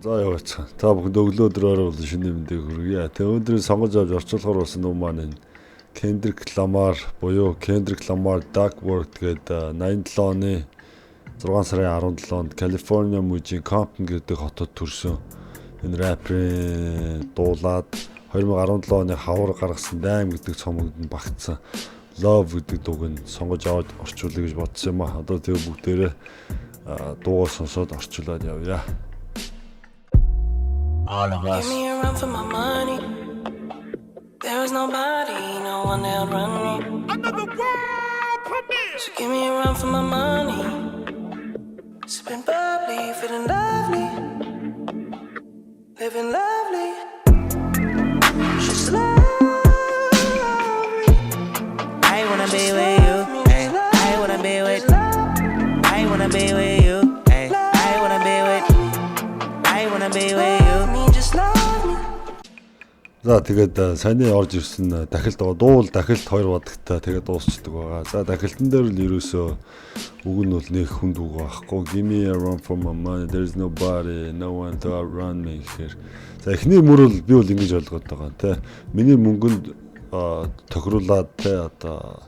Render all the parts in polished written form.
За яваач. Та бүхэнд өглөөдрөөр бол шинэ мэндийг хүргье. Тэгээ өнөөдрийн сонгож авч орчуулгаар болсон ном маань Kendrick Lamar буюу Kendrick Lamar Duckworth гэдэг 87 оны 6 сарын 17-нд Калифорниа мужийн Compton гэдэг хотод төрсөн. Энэ рэперийн дуулаад 2017 оны хавар гаргасан Dime гэдэг цомогд нь багтсан Love гэдэг дууг нь сонгож аваад орчуулъя гэж бодсон юм а. Одоо тэгээ бүгдээрээ дуугаа сонсоод орчуулад явъя. All of us. Give me a run for my money. There is nobody, no one that'll run me. Another world premiere. So give me a run for my money. Sipping bubbly, feeling lovely, living lovely. She's lovely. I wanna be with you. Hey, I wanna be with. I wanna be with you. Hey, I wanna be with. I wanna be with you. Me, just love me. За тэгээд саяны орж ирсэн дахилт дуул дахилт 2 бадагтай тэгээд дуусчдаг байгаа. За дахилтан дээр л ерөөсөө үг нь бол нэг хүнд үг байхгүй. Give me a run for my money. There's nobody, no one to outrun me гэхээр. За эхний мөрөл би бол ингэж ойлгоод байгаа те. Миний мөнгөнд тохируулаад те одоо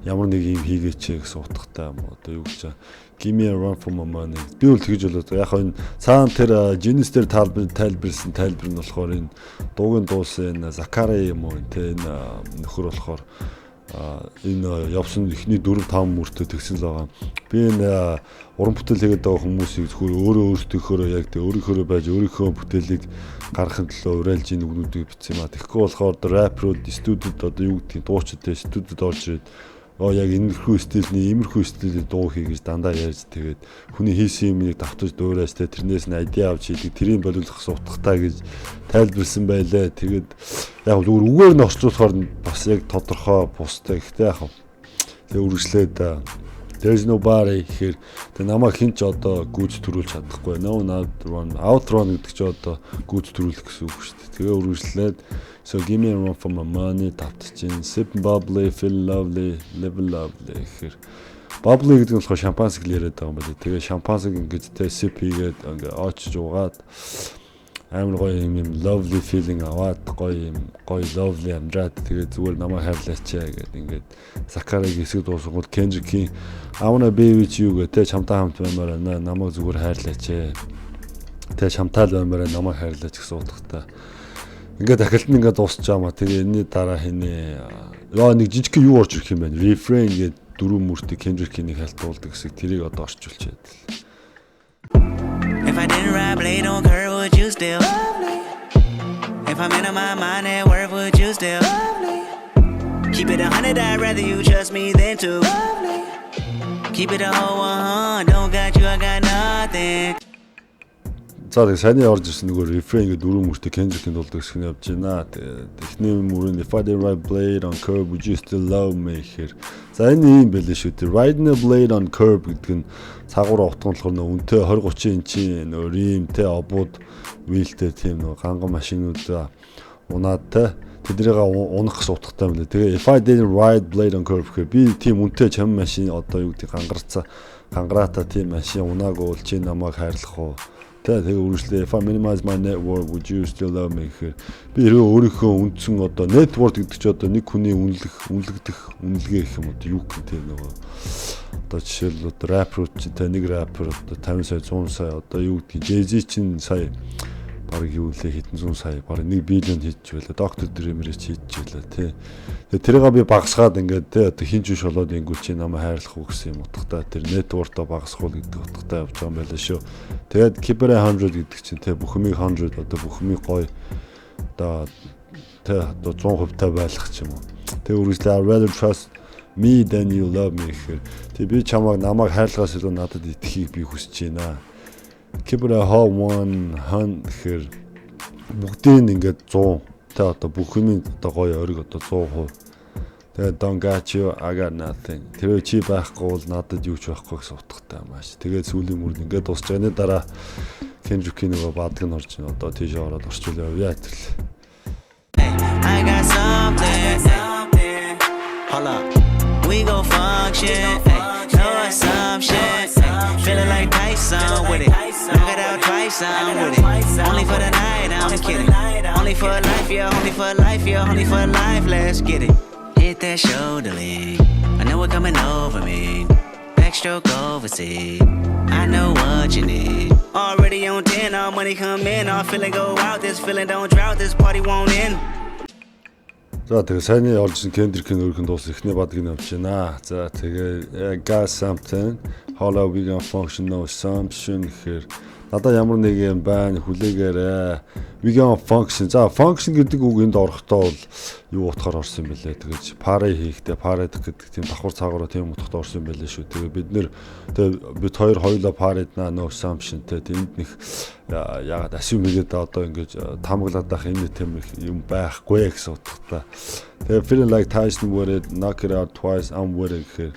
ямар нэг юм хийгээч гэсэн утгатай юм. Одоо юу гэж Give me a run for my money. Би бол тэгж болоод яг энэ цаана тэр Genesis дээр тайлбарлсан тайлбар нь болохоор энэ дуугийн дуусан энэ Закари юм уу те энэ нөхөр болохоор энэ явсан ихний 4-5 мөртөө тэгсэн л байгаа. Би энэ уран бүтээл хийгээд байгаа хүмүүсийг зөвхөн өөртөөхөө яг тэг өөрийнхөө байж өөрийнхөө бүтээлийг гаргахын төлөө урайлж ийн үгнүүдийг бичсэн юм а. Тэгэхгүй болохоор рэперүүд студид одоо юу гэдгийг дуучид те студид орж ирээд яг иймэрхүү стилийн дуу хий гэж дандаа ярьж тэгээд хүний хийсэн юмыг давтаж дуурайж тэрнээс нь айдиа авч хийдэг тэрийг боловлох утгатай гэж тайлбарсан байлаа. Тэгээд яг зүгээр үгээр нь орчуулахаар бас яг тодорхой бустай гэхдээ яг тэг үргэлжлээд there's nobody гэхээр тэг намайг хинч одоо гүйж төрүүлж чадахгүй. No outrun гэдэг чи одоо гүйж төрүүлэх гэсэн үг шүү дээ. Тэгээ үргэлжлээд so give me a run for my money тавтчихин sip bubbly feel lovely live lovely гэхээр bubbly гэдэг нь болохоор шампансыг л яриад байгаа юм байна. Тэгээ шампансыг ингэж тэ sip хийгээд ингээ очиж уугаад амар гоё юм lovely feeling аваад гоё lovely амжаад тэгээ зүгээр намайг хайрлаач гэдэг ингээд Закарыг хэсэг дуусгал Kendrick-ийн I wanna be with you гэдэг чамтай хамт баймаар намайг зүгээр хайрлаач тэгээ чамтай л баймаар намайг хайрлаач гэсэн утгатай ингээд дахилт нь ингээд дуусч байгаа маа тэгээ энэний дараа хийнэ нэг жижиг юу орж ирэх юм байна refrain гэдэг 4 мөртөг Kendrick-ийн нэг хальтуулдаг хэсэг тэрийг одоо орчуулчаад If I didn't ride blade on curve, would you still? If I'm in my mind at work, would you still? Keep it 100, I'd rather you trust me than to. Keep it a whole 100, don't got you, I got nothing. За тэг саяны орж ирсэн нөгөө refrain гэдэг 4 мөртөг Kendrick-ийн дуулдаг хэсэг нь явж байна. Эхний мөрөнд if I did ride blade on curve would you still love me гэхээр за энэ юм байлээ шүү дээ. Riding a blade on curve гэдэг нь цагуур утга нь болохоор нөө үнэтэй 20-30 инчийн нөө римтэй обууд wheelтэй тийм нөө ганган машинууд унаад те тэднийг унах гэсэн утгатай юм лээ. Тэгээ if I did ride blade on curve гэхээр би тийм үнэтэй чам машин одоо юу гэдэг гангараатай тийм машин унаагүй бол чи намайг хайрлах уу? Тэгээ үргэлжлээ if I minimize my net worth would you still love me гэхээр би өөрийнхөө үндсэн одоо net worth гэдэг чи одоо нэг хүний үнэлгээ гэх юм одоо юу гэх тийм нөгөө одоо жишээл одоо рэперүүд чи нэг рэпер одоо 50 сая 100 сая одоо юу гэдгийг Jay-Z чинь сая баг юу лээ хэдэн 100 сая баг 1 биллион хийж байлаа Dr. Dre-мэрэж хийж байлаа тий. Тэгээ тэрийг би багасгаад ингээд тий одоо хинч биш болоод ингүүл чи намайг хайрлах уу гэсэн юм утгатай тэр network-то багасгуул гэдэг утгатай явж байгаа юм байлаа шүү. Тэгээд Keep It 100 гэдэг чинь тий бүхмийг 100 одоо бүхмийг гоё одоо тий одоо 100% та байлгах ч юм уу. Тэгээ үргэлжлээ I rather trust me than you love me гэхээр тий би намайг хайрлахаас илүү надад итгэхийг би хүсэж байна. Keep it a whole 100 гэхээр бүгдийн ингээд 100 тэ одоо бүх юм одоо гоё ориг одоо 100%. Тэгээд don't got you I got nothing. Тэр чи байхгүй бол надад юу ч байхгүй гэсэн утгатай маш. Тэгээд сүүлийн мөрөнд ингээд дуусч байгаа. Энэ дараа Kendrick-ийн нөгөө баадаг нь орж ийн одоо тийш ороод орчуулъя яа тэгэл. I got something. Hold up. We go function. No assumption. Feeling like Tyson with it. Knock it out twice, I'm with it. Just kidding. Only for life, yeah, only for life, yeah, only for life. Let's get it. Hit that shoulder lean. I know it coming over me. Backstroke overseas. I know what you need. Already on 10, all money come in. All feeling go out. This feeling don't drought. This party won't end. За тэгээ сайнны орж ирсэн Kendrick-ийн өөрхөн дуус эхний бадгийг навч байна. За тэгээ Gas Something, Hollow We Gonna Function No Assumption гэхээр надад ямар нэг юм байна хүлээгээрээ. We Gonna Function. За function гэдэг үг энд орохдоо бол юу утгаар орсон юм бэлээ. Тэгэж party хийхдээ party гэдэг тийм давхар цаагаараа тийм утгад орсон юм бэлээ шүү. Тэгээ бид нэр бид хоёр хоёулаа party-дна no assumption те тэнд нэг яагаад assume хийгээд одоо ингэж тамглаад байх энэ тийм юм байхгүй гэсэн утгатай. Тэгээ feeling like Tyson with it, knock it out twice, I'm with it гэхээр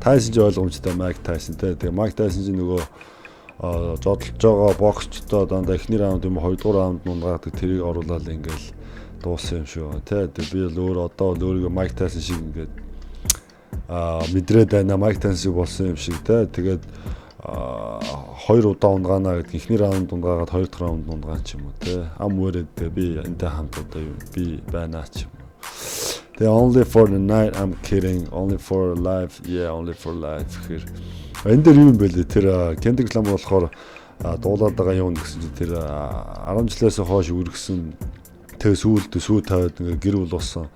Tyson ч ойлгомжтой Mike Tyson те. Тэгээ Mike Tyson ч нөгөө зодолж байгаа боксчдоо дандаа эхний раунд юм 2 дугаар раунд унгаадаг тэрийг оруулаад ингээл дууссан юм шүү. Тэ би л одоо өөрийгөө Mike Tyson шиг ингээд мэдрээд байна. Mike Tyson шиг болсон юм шиг тэ. Тэгээд 2 удаа унгаана гэдэг эхний раунд унгаагаад 2 дахь раунд унгаан ч юм уу тэ. Ам үрээд би энтэй хамт одоо би байна ч юм уу. Тэгээ only for the night I'm kidding, only for life, yeah, only for life гэхээр энэ дээр юм бэлээ тэр Kendrick Lamar болохоор дуулаад байгаа юм гэсэн чинь тэр 10 жилээс хойш үргэсэн тэг сүйд тавиад ингээ гэр бүл болсон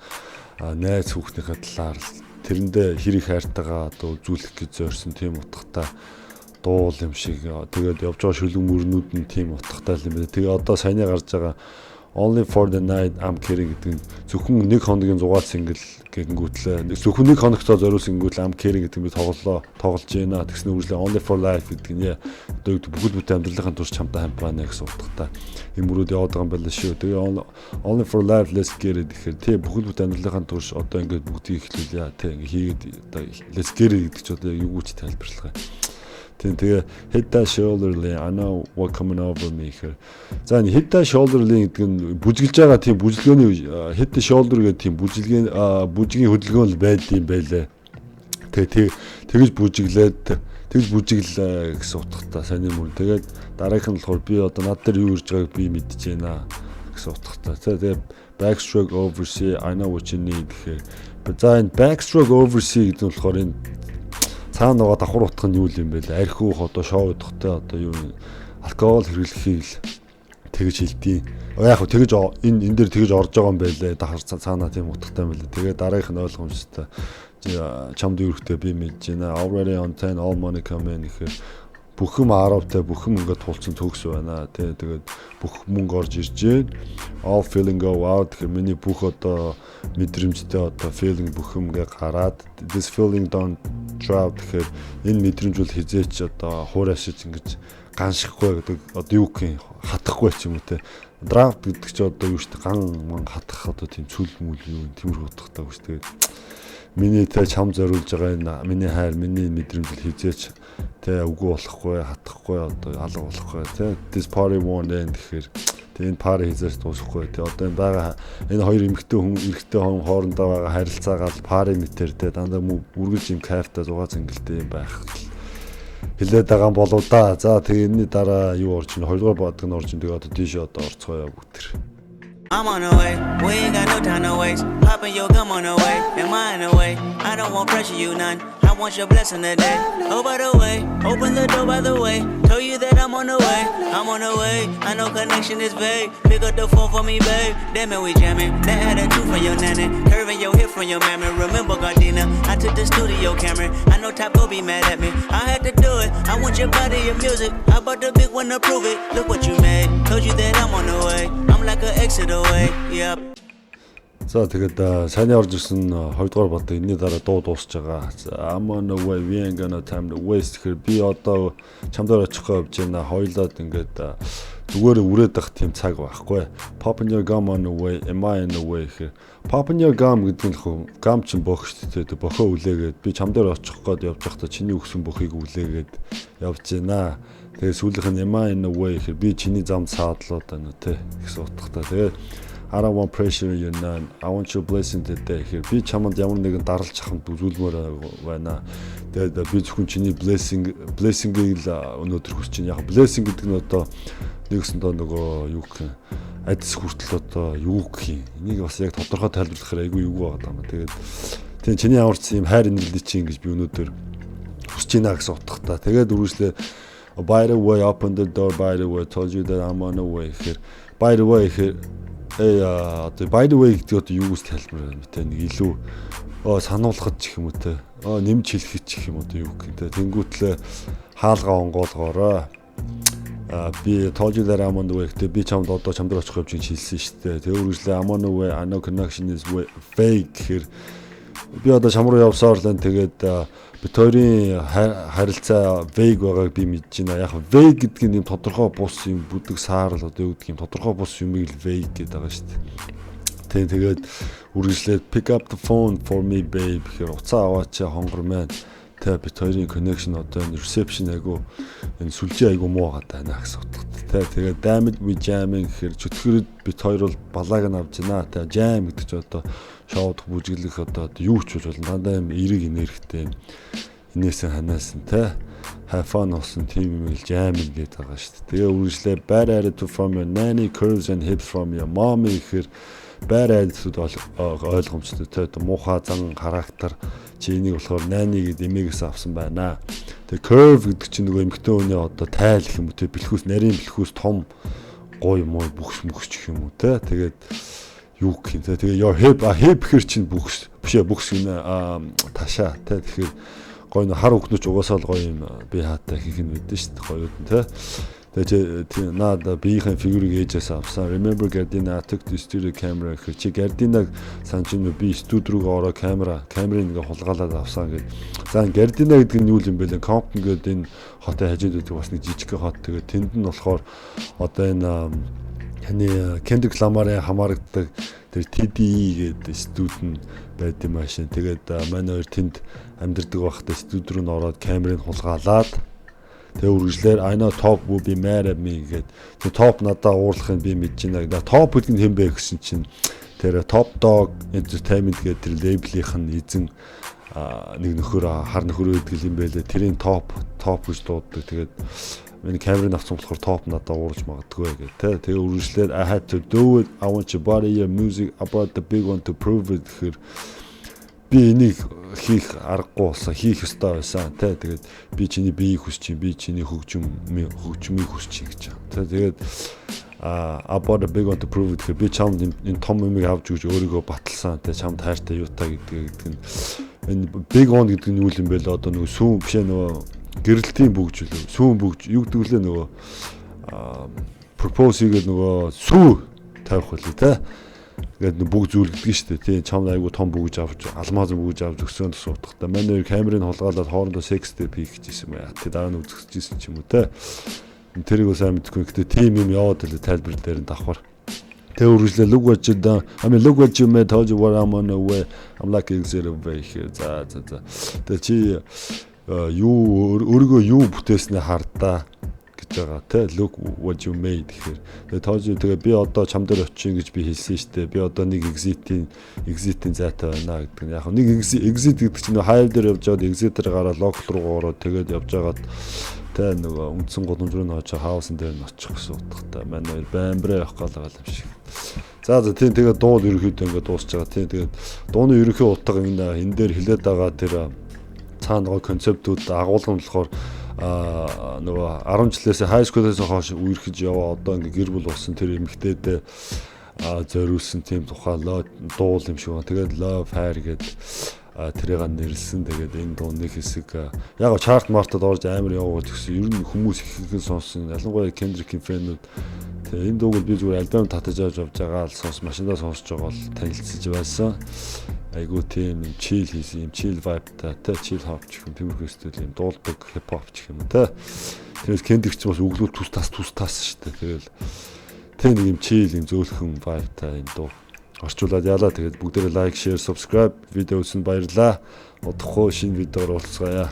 найз хүүхдийнхээ талаар тэрэндээ хэрэг хайртайгаа одоо үзүүлэх гэж зорьсон тийм утгатай дуул юм шиг тэгээд явж байгаа шүлэг мөрнүүд нь тийм утгатай юм байна. Тэгээ одоо саяны гарч байгаа Only for the night I'm kidding гэдэг зөвхөн нэг хоногийн зугаал сингл гэнгүүтлээ. Зөвхөн нэг хоногтоо зориулсан гэнгүүтлээ I'm kidding гэдэг нь би тоглож байна. Тэгснэ үргэлжлээ Only for life гэдэг нь одоо бүгд бүтээн амьдралын турш чамтай хамт байна гэсэн утгатай. Ийм мөрөд яваад байгаа юм байна шүү. Тэгээ Only for life let's get it гэхээр тий бүгд бүтээн амьдралын турш одоо ингээд бүгдийг эхлүүлээ. Тий ингээд хийгээд одоо let's get it гэдэг ч одоо юу гэж тайлбарлах юм. Тэгээ hit that shoulder lean, I know what coming over me гэхээр за энэ hit that shoulder lean гэдэг нь бүжиглж байгаа тийм бүжиглөөний hit the shoulder гэдэг тийм бүжигийн хөдөлгөөн л байдсан байлээ. Тэгэж бүжиглээд бүжиглээ гэсэн утгатай сайн юм. Тэгээд дараагийнх нь болохоор би одоо над дээр юу ирж байгааг би мэдэж байна гэсэн утгатай. Тэгээ backstroke oversee, I know what you need гэхээр за энэ backstroke oversee гэдэг нь болохоор энэ цаана байгаа давхар утга нь юу юм бэ лээ? Архиух одоо шоу удахтай одоо юу алкогол хэрэглэхийг л тэгж хэлдэг. Яг хөө тэгж энэ дээр тэгж орж байгаа юм байлээ. Давхар цаана тийм утгатай юм байлээ. Тэгээ дараагийнх нь ойлгомжтой. Чамд юурхтэй би мэдэж байна. Already on 10 all money come in гэхээр бүх юм 10-тай бүх юм ингээд тулцсан төгс байна. Тэгээд бүх мөнгө орж ирж байна. All feeling go out гэхээр миний бүх одоо мэдрэмжтэй одоо feeling бүх юм ингээд гараад this feeling don't drop гэхээр энэ мэдрэмж бол хизээч одоо хуурайшиж ингэж ганшихгүй гэдэг одоо юу гэх юм хатахгүй ч юм уу те. Draft гэдэг чи одоо юу штэ ган хатах одоо тийм цүл мүл юу тиймэрхүү утгатай үү штэ. Миний тэ чам зориулж байгаа энэ миний хайр миний мэдрэмж хизээч тэ үгүй болохгүй хатахгүй одоо алга болохгүй тэ this party won't end гэхээр тэ энэ party хизээч дуусахгүй тэ одоо энэ байгаа энэ хоёр эмэгтэй хүн хоорондоо байгаа харилцаагаа party мэтэр тэ дандаа үргэлж юм кайфтай зугаа зингэлтэй юм байх хэлээд байгаа болоо да. За тэгээ энэний дараа юу орж ийн 2 дугаар бадаг нь орж ийн тэгээ одоо тийш одоо орцгоё бүгд. I'm on the way, we ain't got no time to waste. Popping your gum on the way, am I in the way? I don't want pressure, you none. I want your blessing today. Oh, by the way, open the door by the way. Told you that I'm on the way, I'm on the way. I know connection is vague. Pick up the phone for me, babe. Damn it, we jamming. That had a two from your nanny. Curving your hip from your mammy. Remember Gardena, I took the studio camera. I know Top will be mad at me. I had to do it. I want your body, your music. I bought the big one to prove it. Look what you made. Told you that I'm on the way. I'm like an exit away. Yep. За тэгээд сайн орж ирсэн 2 дугаар бод энэний дараа дуу дуусж байгаа. I'm on the way, we ain't gonna time to waste гэхээр би одоо чамдаар очихоо явж байна. Хоёлоод ингээд зүгээр үрээд ах тийм цаг байхгүй. Popping your gum on the way, am I in the way гэхээр Popping your gum гэдэг нь гам чин бөх шүү дээ. Бохоо үлээгээд би чамдаар очих гээд явж байхдаа чиний өгсөн бохыг үлээгээд явж байна. Тэгээд сүүлийнх нь am I in the way гэхээр би чиний зам саадлаад байна те гэсэн утгатай. Тэгээд I don't want pressure you none. I want your blessing today. Here би чамд ямар нэгэн даралж аханд үзүүлмээр байна. Тэгээд би зөвхөн чиний blessing-ийг л өнөөдөр хүсэж байна. Яг blessing гэдэг нь одоо нэгсэн доо нөгөө юу гэх юм адис хүртэл одоо юу гэх юм. Энийг бас яг тодорхой тайлбарлахаар айгүй юу байгаа юм. Тэгээд тийм чиний аварсан юм хайр инэрлий чинь гэж би өнөөдөр хүсэж байна гэсэн утгатай. Тэгээд үргэлжлээ by the way open the door by the way told you that I'm on the way here. By the way here одоо by the way гэдэг одоо юу гэж тайлбар байна те нэг илүү сануулгад ч юм уу те нэмж хэлэхэд ч юм уу юу гэх те тэнгүүтлээ хаалгаа онгоолгоорой би told you that I'm on the way гэдэг би чамд одоо чамд очих явж хэлсэн шүү дээ. Тэгээ үргэлжлээ I'm on the way I know connection is fake гэхээр би одоо чам руу явсаар л тэгээд бид хоёрын харилцаа vague байгааг би мэдэж байна. Яг vague гэдэг нь юм тодорхой бус юм бүдэг саарл одоо юу гэдэг юм тодорхой бус юмыг л vague гэдэг байгаа шүү дээ. Тэгээд үргэлжлээд pick up the phone for me babe гэхээр уцаа аваач хонгор маань тэ бид хоёрын connection одоо энэ reception айгу энэ сүлжээ айгу муу байгаа даа гэсэн утгатай. Тэгээд damn it we jamming гэхээр чөтгөрөд бид хоёр бол балааг нь авч байна. Тэ jam гэдэг чинь одоо шоуд бүжиглэх одоо юу ч бол дандаа юм эрэг энергитэй инээсэн ханаас нь тэ have fun болсон team юм л jamming гэдэг байгаа шүү дээ. Тэгээ үргэлжлээ bad attitude from your nanny curves and hips from your mommy гэхээр bad attitude ойлгомжтой тэ муухай зан характер чи энийг болохоор nanny гэдэг эмээгээс авсан байна. Тэгээ curve гэдэг чинь нөгөө эмэгтэй хүний одоо тайл гэх юм уу тэ бэлхүүс нарийн бэлхүүс том гой муу бүхс гэх юм уу тэ тэгээд юу гэх юм те тэгээ your hip гэхэр чинь бүхс бишээ бүхс гинэ ташаа те тэгэхээр гой хар өгнөч угаасаа л гоё юм би хаатай хийх нь байдэн шүү дээ гоёуд нь те тэгээ наад биеийн фигурыг ээжээс авсан remember Gardena took the studio camera гэхэр чи Gardena санчин би студи руу ороо камерын ингээ хулгаалаад авсан гэдэг. За Gardena гэдэг нь юу юм бэ лээ Compton гэдэг энэ хотын хажууд байдаг бас нэг жижиг хот тэгээ тэнд нь болохоор одоо энэ таны Kendrick Lamar-ын хамаардаг тэр TDE гэдэг студид байд юм аашин. Тэгээд манай хоёр тэнд амьдардаг байхдаа студи руу н ороод камерыг хулгаалаад тэгээ үргэлжлээр I know top will be mad at me гэдэг. Тэр top надаа уурлахыг би мэдэж байна. Top гэдэг нь хэн бэ гэсэн чинь тэр Top Dog Entertainment гэдэг тэр лейблийнх нь эзэн нэг нөхөр хар нөхөр байдаг юм байлээ. Тэрийн top гэж дууддаг. Тэгээд миний камерын авсан болохоор топ надад уурж магадгүй гэх тэгээ үргэлжлээд I had to do it I want your body your music I brought the big one to prove it гэхээр би энийг хийх аргагүй болсон хийх ёстой байсан тэгээд би чиний биеийг хүсч чинь би чиний хөгжмийг хүсч чинь гэж байгаа тэгээд I brought the big one to prove it гэхээр би чамд энэ том юмыг авч өгч өөрийгөө баталсан чамд хайртай юутай гэдэг нь энэ big one гэдэг нь юу юм бэ л одоо нөгөө сүүн бишээ нөгөө гэрэлтийн бүгж үлээ сүүн бүгж юу гэдэг лээ нөгөө пропоз хийгээд нөгөө сүү тавих үлээ те тэгээд бүгд зүйлгдэг шүү дээ тий чамд айгу том бүгж авч алмаз бүгж авч өгсөн гэсэн утгатай манай камерыг хулгаалаад хоорондоо секс тэп хийх гэжсэн юм аа тий дараа нь үзчихсэн ч юм уу те тэрийг сайн мэдгүй гэхдээ тим юм яваад л тайлбар дээр нь давхар тэгээ үргэлжлээ look what you done I mean look what you made told you what I'm on the way I'm like exit away here за тэгээ чи юу өөрийгөө юу бүтээснээ хардаа гэж байгаа те look what you made гэхээр тэгээ би одоо чам дээр очих гэж би хэлсэн шүү дээ би одоо нэг exit-ийн зайтай байна гэдэг нь яг нэг exit гэдэг чинь хайр дээр явж байгаад exit-ээр гараад local руу ороод тэгээд явж байгаад те нөгөө үндсэн голомж руу нөөж хаусын дээр нь очих гэсэн утгатай манай баймбраа явах гал байгаа юм шиг. За тийм тэгээд дуул ерөөхдөө ингээд дуусч байгаа тийм тэгээд дууны ерөнхий утга энэ дээр хилээд байгаа тэр цаана гоо концептууд агуулгын болохоор нөгөө 10 жилээс high school-ээс хойш үерхэж яваа одоо ингээ гэр бүл болсон тэр эмэгтэйдээ зориулсан тийм тухай дуул юм шиг байна. Тэгээд love хайр гэдэг тэрийг нэрлсэн. Тэгээд энэ дууны хэсэг яг чарт мартад орж амар яваад гэсэн. Ер нь хүмүүс ихэнх нь сонссон. Ялангуяа Kendrick-ийн фэнүүд тэгээд энэ дууг би зүгээр альбом татаж авч байгаа л машиндаа сонсож байгаа л танилцж байсан. Айгуу тийм chill хийсэн юм chill vibe та chill hop гэх юм тиймэрхүү стил юм дуулдаг hip hop гэх юм та. Тэрээс Kendrick ч бас өглөө түс тас шүү дээ. Тэгэл тэг нэг юм chill юм зөөлхөн vibe та энэ дуу орчуулад яалаа. Тэгээд бүгдээрээ like share subscribe видео үзсэнд баярлалаа. Удахгүй шинэ видеоор уулзъя.